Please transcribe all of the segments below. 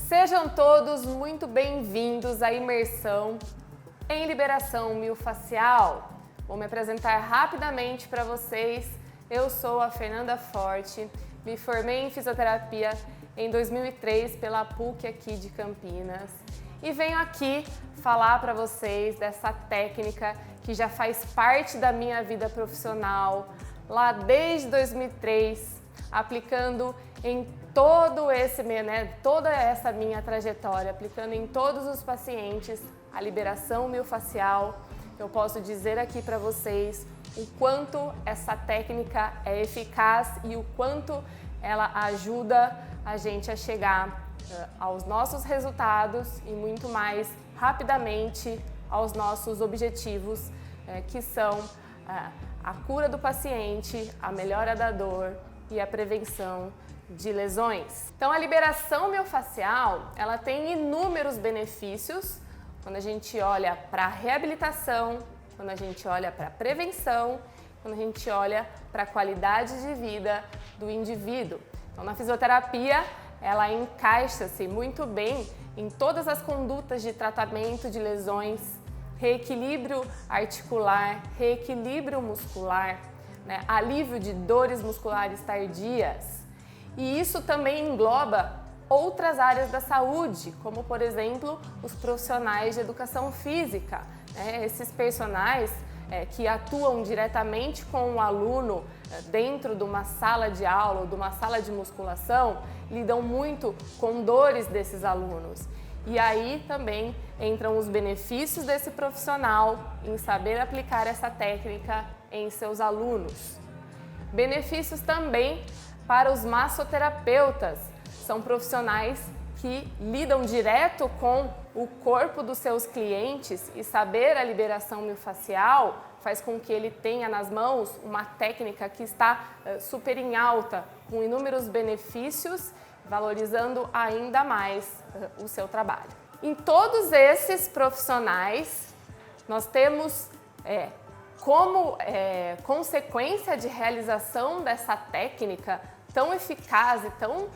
Sejam todos muito bem-vindos à imersão em liberação miofascial. Vou me apresentar rapidamente para vocês. Eu sou a Fernanda Forte, me formei em fisioterapia em 2003 pela PUC aqui de Campinas e venho aqui falar para vocês dessa técnica que já faz parte da minha vida profissional lá desde 2003, aplicando em toda essa minha trajetória, aplicando em todos os pacientes a liberação miofascial. Eu posso dizer aqui para vocês o quanto essa técnica é eficaz e o quanto ela ajuda a gente a chegar aos nossos resultados e muito mais rapidamente aos nossos objetivos, que são a cura do paciente, a melhora da dor e a prevenção de lesões. Então, a liberação miofascial, ela tem inúmeros benefícios quando a gente olha para a reabilitação, quando a gente olha para a prevenção, quando a gente olha para a qualidade de vida do indivíduo. Então, na fisioterapia, ela encaixa-se muito bem em todas as condutas de tratamento de lesões, reequilíbrio articular, reequilíbrio muscular, alívio de dores musculares tardias. E isso também engloba outras áreas da saúde, como por exemplo os profissionais de educação física, esses personagens que atuam diretamente com o aluno dentro de uma sala de aula ou de uma sala de musculação, lidam muito com dores desses alunos. E aí também entram os benefícios desse profissional em saber aplicar essa técnica em seus alunos. Benefícios também para os massoterapeutas. São profissionais que lidam direto com o corpo dos seus clientes e saber a liberação miofascial faz com que ele tenha nas mãos uma técnica que está super em alta, com inúmeros benefícios, valorizando ainda mais o seu trabalho. Em todos esses profissionais, nós temos como consequência de realização dessa técnica tão eficaz e tão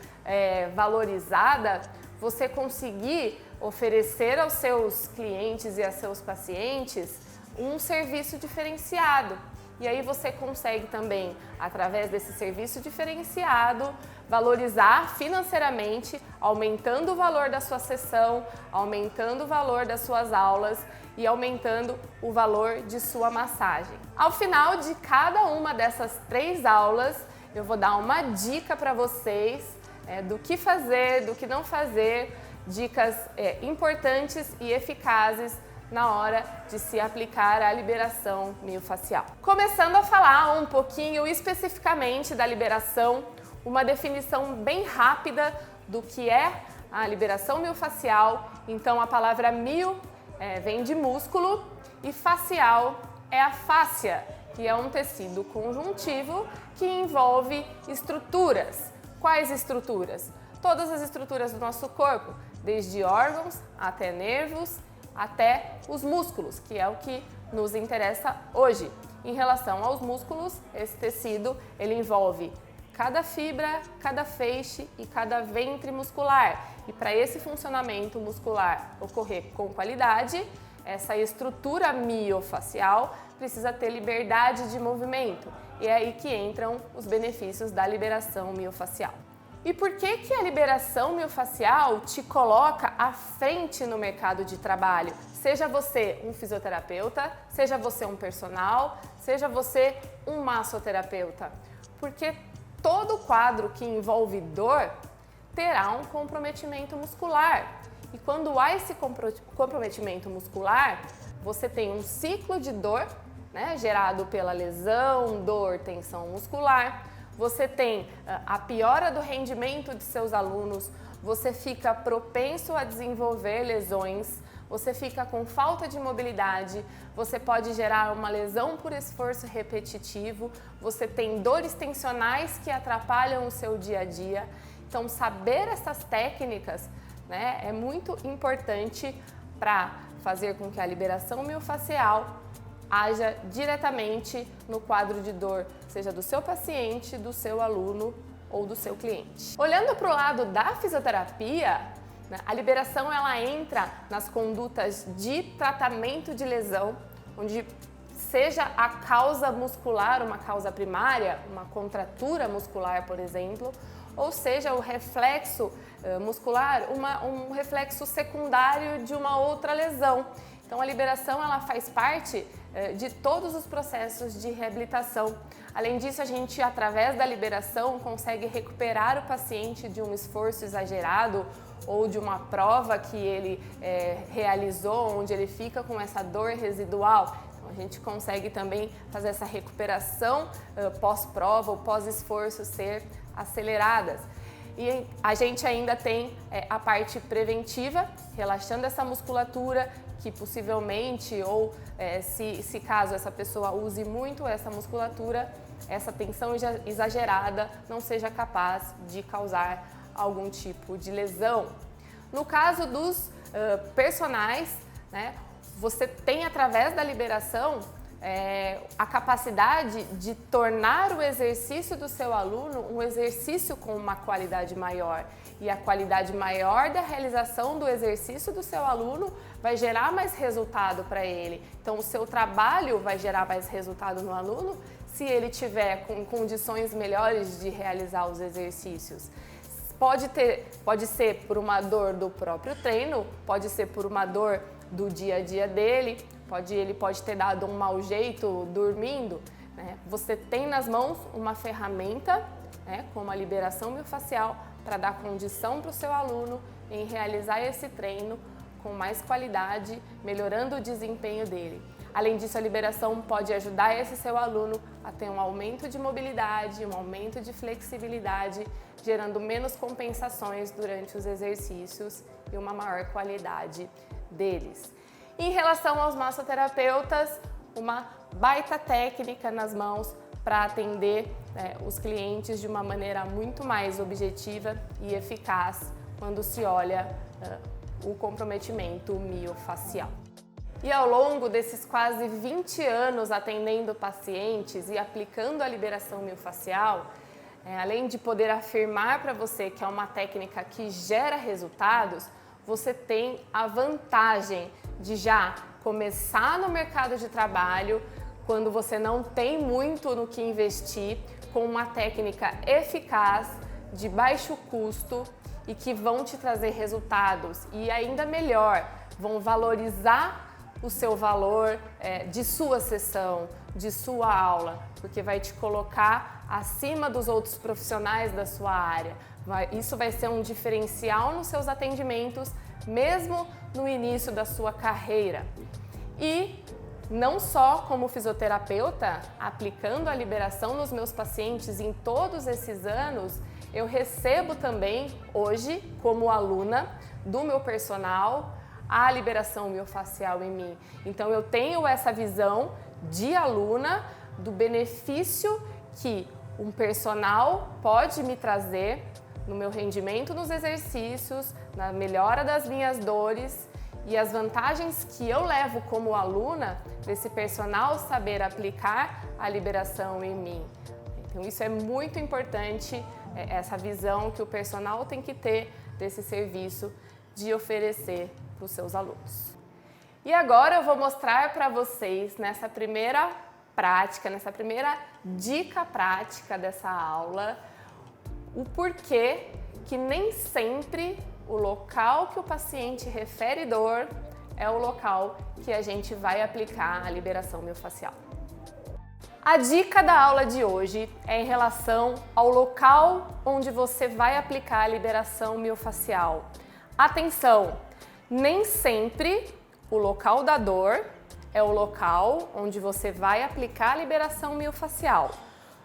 valorizada, você conseguir oferecer aos seus clientes e aos seus pacientes um serviço diferenciado. E aí você consegue também, através desse serviço diferenciado, valorizar financeiramente, aumentando o valor da sua sessão, aumentando o valor das suas aulas e aumentando o valor de sua massagem. Ao final de cada uma dessas 3 aulas, eu vou dar uma dica para vocês do que fazer, do que não fazer, dicas importantes e eficazes na hora de se aplicar a liberação miofascial. Começando a falar um pouquinho especificamente da liberação, uma definição bem rápida do que é a liberação miofascial. Então, a palavra mio vem de músculo e facial é a fáscia, que é um tecido conjuntivo que envolve estruturas. Quais estruturas? Todas as estruturas do nosso corpo, desde órgãos até nervos, até os músculos, que é o que nos interessa hoje. Em relação aos músculos, esse tecido ele envolve cada fibra, cada feixe e cada ventre muscular. E para esse funcionamento muscular ocorrer com qualidade, essa estrutura miofascial precisa ter liberdade de movimento. E é aí que entram os benefícios da liberação miofascial. E por que a liberação miofascial te coloca à frente no mercado de trabalho? Seja você um fisioterapeuta, seja você um personal, seja você um massoterapeuta. Porque todo quadro que envolve dor terá um comprometimento muscular. E quando há esse comprometimento muscular, você tem um ciclo de dor, gerado pela lesão, dor, tensão muscular. Você tem a piora do rendimento de seus alunos, você fica propenso a desenvolver lesões, você fica com falta de mobilidade, você pode gerar uma lesão por esforço repetitivo, você tem dores tensionais que atrapalham o seu dia a dia. Então, saber essas técnicas é muito importante para fazer com que a liberação miofascial haja diretamente no quadro de dor, seja do seu paciente, do seu aluno ou do seu cliente. Olhando para o lado da fisioterapia, A liberação ela entra nas condutas de tratamento de lesão, onde seja a causa muscular, uma causa primária, uma contratura muscular, por exemplo, ou seja o reflexo muscular, um reflexo secundário de uma outra lesão. Então a liberação ela faz parte de todos os processos de reabilitação. Além disso, a gente, através da liberação, consegue recuperar o paciente de um esforço exagerado ou de uma prova que ele realizou, onde ele fica com essa dor residual. Então, a gente consegue também fazer essa recuperação pós-prova ou pós-esforço ser aceleradas. E a gente ainda tem a parte preventiva, relaxando essa musculatura, que possivelmente, ou se caso essa pessoa use muito essa musculatura, essa tensão exagerada não seja capaz de causar algum tipo de lesão. No caso dos personagens, né, você tem através da liberação a capacidade de tornar o exercício do seu aluno um exercício com uma qualidade maior. E a qualidade maior da realização do exercício do seu aluno vai gerar mais resultado para ele. Então, o seu trabalho vai gerar mais resultado no aluno se ele tiver com condições melhores de realizar os exercícios. Pode ser por uma dor do próprio treino, pode ser por uma dor do dia a dia dele, ele pode ter dado um mau jeito dormindo, né? Você tem nas mãos uma ferramenta, né, como a liberação miofascial, para dar condição para o seu aluno em realizar esse treino com mais qualidade, melhorando o desempenho dele. Além disso, a liberação pode ajudar esse seu aluno a ter um aumento de mobilidade, um aumento de flexibilidade, gerando menos compensações durante os exercícios e uma maior qualidade deles. Em relação aos massoterapeutas, uma baita técnica nas mãos para atender os clientes de uma maneira muito mais objetiva e eficaz quando se olha o comprometimento miofacial. E ao longo desses quase 20 anos atendendo pacientes e aplicando a liberação miofacial, além de poder afirmar para você que é uma técnica que gera resultados, você tem a vantagem de já começar no mercado de trabalho quando você não tem muito no que investir, com uma técnica eficaz, de baixo custo e que vão te trazer resultados e ainda melhor, vão valorizar o seu valor de sua sessão, de sua aula, porque vai te colocar acima dos outros profissionais da sua área. Isso vai ser um diferencial nos seus atendimentos, mesmo no início da sua carreira. E não só como fisioterapeuta, aplicando a liberação nos meus pacientes em todos esses anos, eu recebo também hoje, como aluna do meu personal, a liberação miofacial em mim. Então eu tenho essa visão de aluna do benefício que um personal pode me trazer no meu rendimento nos exercícios, na melhora das minhas dores e as vantagens que eu levo como aluna desse personal saber aplicar a liberação em mim. Então isso é muito importante, essa visão que o personal tem que ter desse serviço de oferecer para os seus alunos. E agora eu vou mostrar para vocês nessa primeira prática, nessa primeira dica prática dessa aula, o porquê que nem sempre o local que o paciente refere dor é o local que a gente vai aplicar a liberação miofacial. A dica da aula de hoje é em relação ao local onde você vai aplicar a liberação miofacial. Atenção, nem sempre o local da dor é o local onde você vai aplicar a liberação miofacial.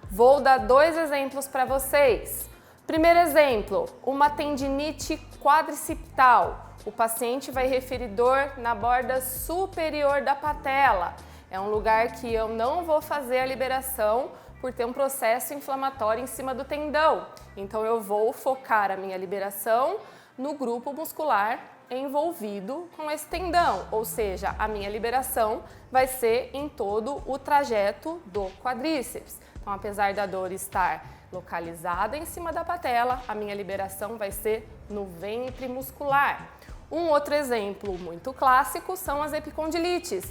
Vou dar dois exemplos para vocês. Primeiro exemplo, uma tendinite quadricipital. O paciente vai referir dor na borda superior da patela. É um lugar que eu não vou fazer a liberação por ter um processo inflamatório em cima do tendão. Então eu vou focar a minha liberação no grupo muscular envolvido com esse tendão, ou seja, a minha liberação vai ser em todo o trajeto do quadríceps. Então, apesar da dor estar localizada em cima da patela, a minha liberação vai ser no ventre muscular. Um outro exemplo muito clássico são as epicondilites.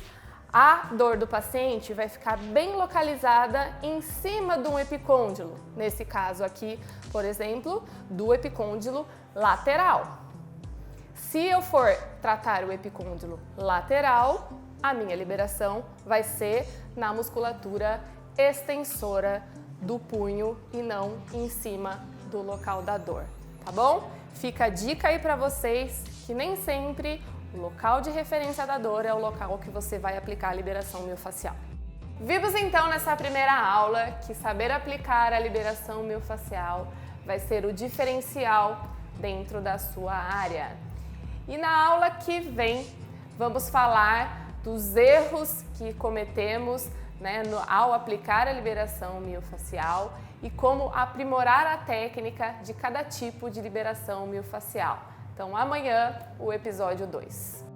A dor do paciente vai ficar bem localizada em cima de um epicôndilo. Nesse caso aqui, por exemplo, do epicôndilo lateral. Se eu for tratar o epicôndilo lateral, a minha liberação vai ser na musculatura extensora do punho e não em cima do local da dor, tá bom? Fica a dica aí para vocês que nem sempre o local de referência da dor é o local que você vai aplicar a liberação miofascial. Vimos então nessa primeira aula que saber aplicar a liberação miofascial vai ser o diferencial dentro da sua área. E na aula que vem vamos falar dos erros que cometemos ao aplicar a liberação miofascial e como aprimorar a técnica de cada tipo de liberação miofascial. Então, amanhã, o episódio 2.